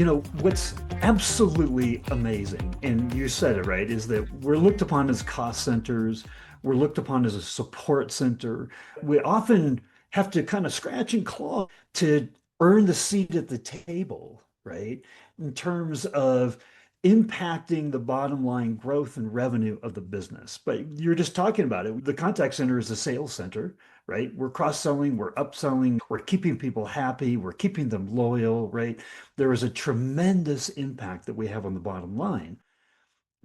What's absolutely amazing, and you said it right, is that we're looked upon as cost centers, we're looked upon as a support center. We often have to kind of scratch and claw to earn the seat at the table, right? In terms of impacting the bottom line growth and revenue of the business. But you're just talking about it. The contact center is a sales center, right? We're cross-selling, we're upselling, we're keeping people happy, we're keeping them loyal, right? There is a tremendous impact that we have on the bottom line,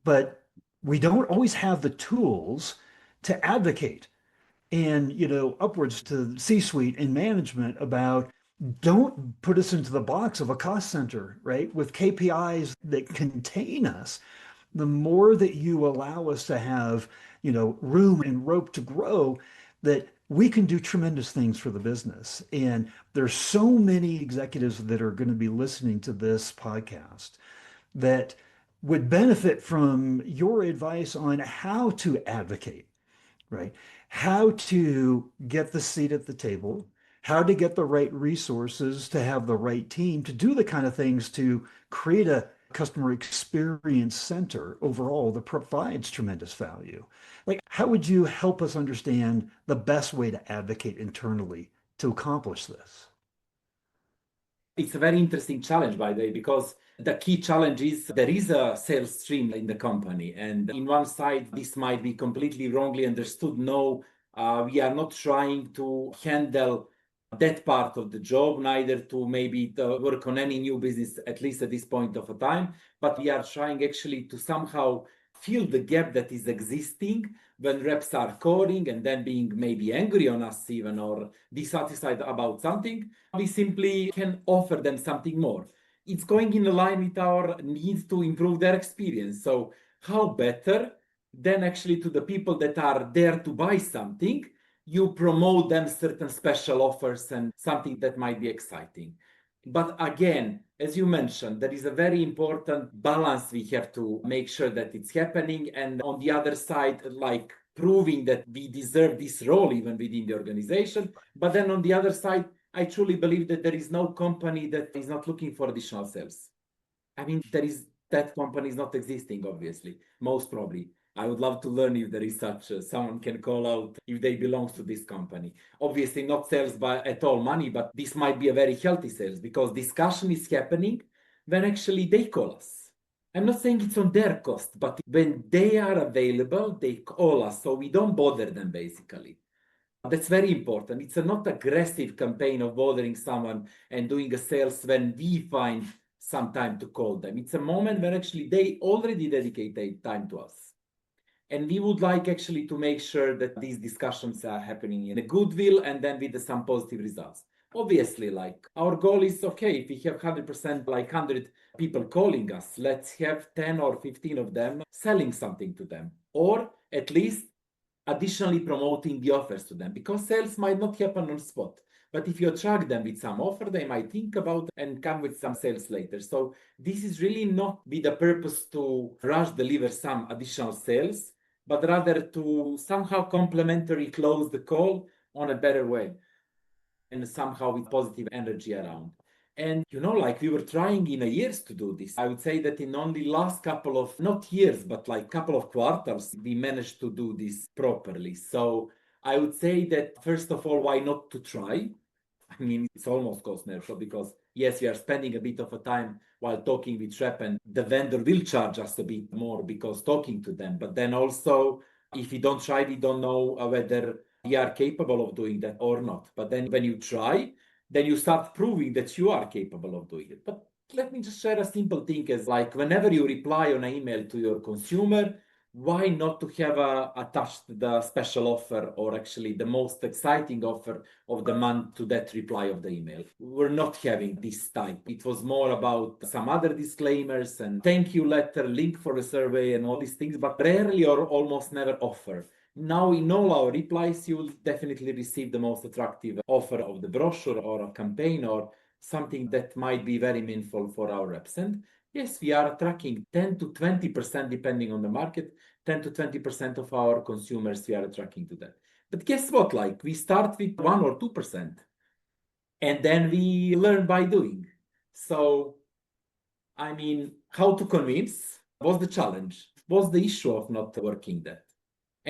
but we don't always have the tools to advocate and, upwards to C-suite and management about don't put us into the box of a cost center, right? With KPIs that contain us. The more that you allow us to have, room and rope to grow, that we can do tremendous things for the business. And there's so many executives that are going to be listening to this podcast that would benefit from your advice on how to advocate, right? How to get the seat at the table, how to get the right resources to have the right team to do the kind of things to create a customer experience center overall that provides tremendous value. Like, how would you help us understand the best way to advocate internally to accomplish this? It's a very interesting challenge, by the way, because the key challenge is there is a sales stream in the company. And in one side, this might be completely wrongly understood. No, we are not trying to handle that part of the job, neither to maybe work on any new business, at least at this point of a time, but we are trying actually to somehow fill the gap that is existing when reps are calling and then being maybe angry on us even or dissatisfied about something. We simply can offer them something more. It's going in line with our needs to improve their experience. So how better than actually to the people that are there to buy something, you promote them certain special offers and something that might be exciting. But again, as you mentioned, there is a very important balance we have to make sure that it's happening. And on the other side, like proving that we deserve this role even within the organization. But then on the other side, I truly believe that there is no company that is not looking for additional sales. I mean, that company is not existing, obviously, most probably. I would love to learn if there is such someone can call out if they belong to this company. Obviously, not sales by at all money, but this might be a very healthy sales because discussion is happening when actually they call us. I'm not saying it's on their cost, but when they are available, they call us, so we don't bother them basically. That's very important. It's a not aggressive campaign of bothering someone and doing a sales when we find some time to call them. It's a moment when actually they already dedicate time to us. And we would like actually to make sure that these discussions are happening in a goodwill and then with some positive results. Obviously, like our goal is okay, if we have 100%, like 100 people calling us, let's have 10 or 15 of them selling something to them, or at least additionally promoting the offers to them, because sales might not happen on spot. But if you attract them with some offer, they might think about and come with some sales later. So this is really not with the purpose to rush deliver some additional sales, but rather to somehow complementary close the call on a better way and somehow with positive energy around. And like we were trying in a years to do this. I would say that in only last couple of, not years, but like couple of quarters, we managed to do this properly. So I would say that first of all, why not to try? I mean, it's almost cost neutral because yes, we are spending a bit of a time while talking with rep and the vendor will charge us a bit more because talking to them. But then also, if we don't try, we don't know whether we are capable of doing that or not. But then when you try, then you start proving that you are capable of doing it. But let me just share a simple thing as like whenever you reply on an email to your consumer, why not to have attached the special offer or actually the most exciting offer of the month to that reply of the email? We're not having this type. It was more about some other disclaimers and thank you letter, link for the survey and all these things, but rarely or almost never offer. Now in all our replies, you will definitely receive the most attractive offer of the brochure or a campaign or something that might be very meaningful for our reps. And yes, we are tracking 10 to 20%, depending on the market, 10 to 20% of our consumers we are tracking to that. But guess what? Like we start with 1 or 2%, and then we learn by doing. So I mean, how to convince was the challenge, was the issue of not working that.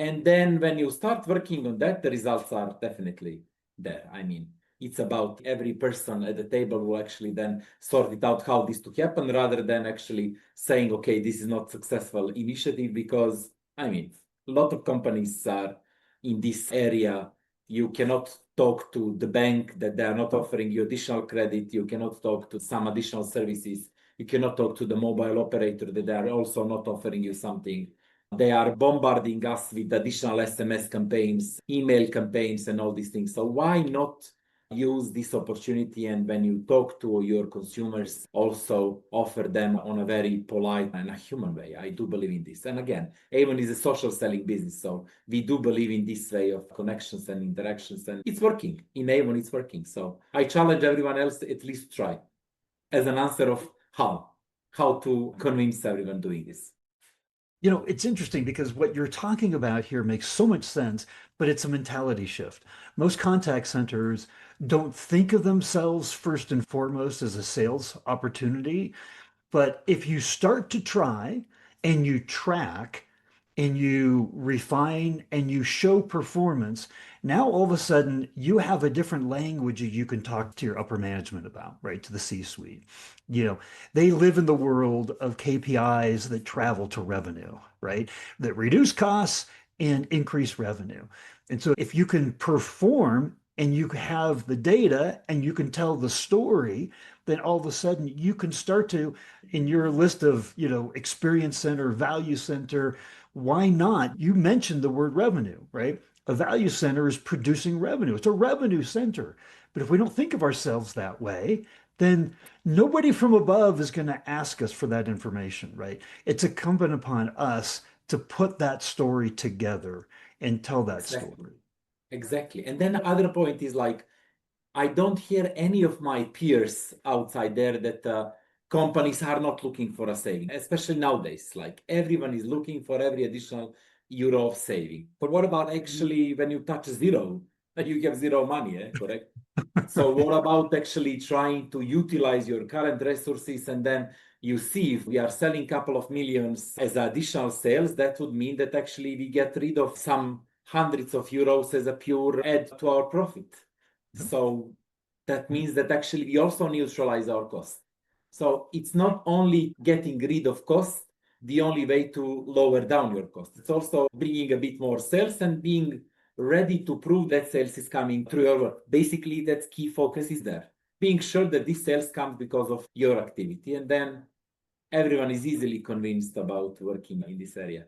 And then when you start working on that, the results are definitely there. I mean, it's about every person at the table who actually then sort it out how this to happen rather than actually saying, okay, this is not successful initiative because, I mean, a lot of companies are in this area. You cannot talk to the bank that they are not offering you additional credit. You cannot talk to some additional services. You cannot talk to the mobile operator that they are also not offering you something. They are bombarding us with additional SMS campaigns, email campaigns, and all these things. So why not use this opportunity, and when you talk to your consumers, also offer them on a very polite and a human way? I do believe in this. And again, Avon is a social selling business, so we do believe in this way of connections and interactions, and it's working. In Avon, it's working. So I challenge everyone else at least to try as an answer of how to convince everyone doing this. You know, it's interesting because what you're talking about here makes so much sense, but it's a mentality shift. Most contact centers don't think of themselves first and foremost as a sales opportunity. But if you start to try and you track and you refine and you show performance, now all of a sudden you have a different language that you can talk to your upper management about, right? To the C-suite. You know, they live in the world of KPIs that travel to revenue, right? That reduce costs and increase revenue. And so if you can perform and you have the data and you can tell the story, then all of a sudden you can start to, in your list of, experience center, value center, why not? You mentioned the word revenue, right? A value center is producing revenue. It's a revenue center. But if we don't think of ourselves that way, then nobody from above is going to ask us for that information, right? It's incumbent upon us to put that story together and tell that Exactly. story. Exactly. And then other point is like, I don't hear any of my peers outside there that companies are not looking for a saving, especially nowadays. Like everyone is looking for every additional euro of saving. But what about actually when you touch zero, you have zero money, correct? So what about actually trying to utilize your current resources, and then you see if we are selling a couple of millions as additional sales, that would mean that actually we get rid of some hundreds of euros as a pure add to our profit. So that means that actually we also neutralize our cost. So it's not only getting rid of cost, the only way to lower down your cost. It's also bringing a bit more sales and being ready to prove that sales is coming through your work. Basically, that key focus is there. Being sure that this sales comes because of your activity, and then everyone is easily convinced about working in this area.